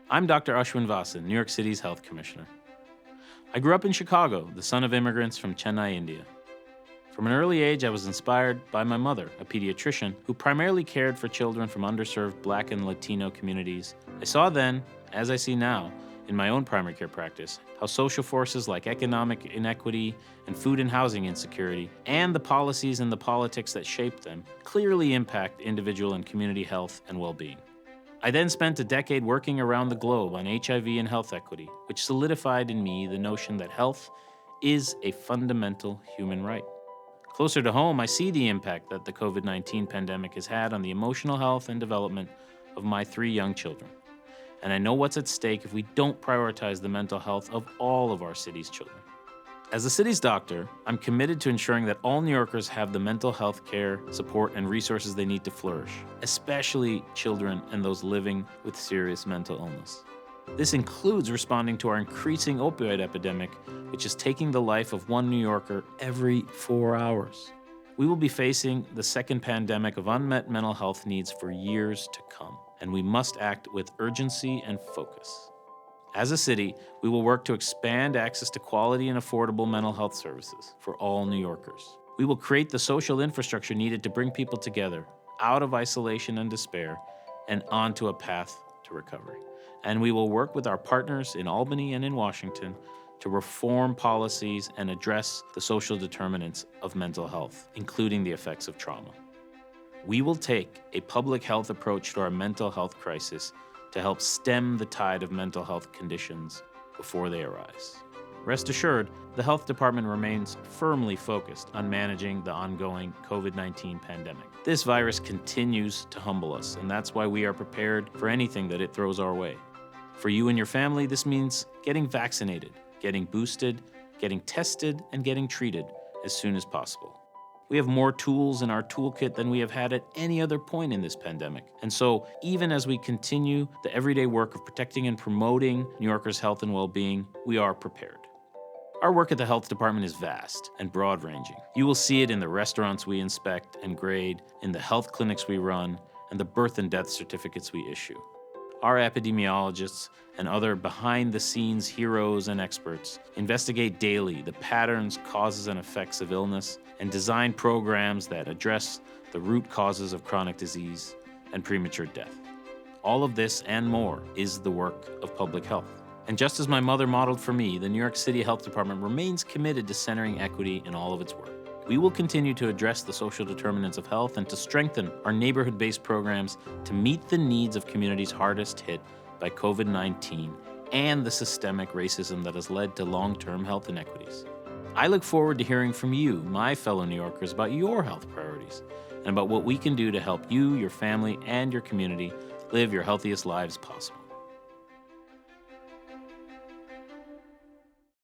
I'm Dr. Ashwin Vasan, New York City's Health Commissioner. I grew up in Chicago, the son of immigrants from Chennai, India. From an early age, I was inspired by my mother, a pediatrician who primarily cared for children from underserved Black and Latino communities. I saw then, as I see now, in my own primary care practice, how social forces like economic inequity and food and housing insecurity, and the policies and the politics that shape them, clearly impact individual and community health and well-being. I then spent a decade working around the globe on HIV and health equity, which solidified in me the notion that health is a fundamental human right. Closer to home, I see the impact that the COVID-19 pandemic has had on the emotional health and development of my 3 young children. And I know what's at stake if we don't prioritize the mental health of all of our city's children. As the city's doctor, I'm committed to ensuring that all New Yorkers have the mental health care, support, and resources they need to flourish, especially children and those living with serious mental illness. This includes responding to our increasing opioid epidemic, which is taking the life of one New Yorker every 4 hours. We will be facing the second pandemic of unmet mental health needs for years to come, and we must act with urgency and focus. As a city, we will work to expand access to quality and affordable mental health services for all New Yorkers. We will create the social infrastructure needed to bring people together, out of isolation and despair, and onto a path to recovery. And we will work with our partners in Albany and in Washington to reform policies and address the social determinants of mental health, including the effects of trauma. We will take a public health approach to our mental health crisis to help stem the tide of mental health conditions before they arise. Rest assured, the health department remains firmly focused on managing the ongoing COVID-19 pandemic. This virus continues to humble us, and that's why we are prepared for anything that it throws our way. For you and your family, this means getting vaccinated, getting boosted, getting tested, and getting treated as soon as possible. We have more tools in our toolkit than we have had at any other point in this pandemic. And so, even as we continue the everyday work of protecting and promoting New Yorkers' health and well-being, we are prepared. Our work at the health department is vast and broad-ranging. You will see it in the restaurants we inspect and grade, in the health clinics we run, and the birth and death certificates we issue. Our epidemiologists and other behind-the-scenes heroes and experts investigate daily the patterns, causes, and effects of illness and design programs that address the root causes of chronic disease and premature death. All of this and more is the work of public health. And just as my mother modeled for me, the New York City Health Department remains committed to centering equity in all of its work. We will continue to address the social determinants of health and to strengthen our neighborhood-based programs to meet the needs of communities hardest hit by COVID-19 and the systemic racism that has led to long-term health inequities. I look forward to hearing from you, my fellow New Yorkers, about your health priorities and about what we can do to help you, your family, and your community live your healthiest lives possible.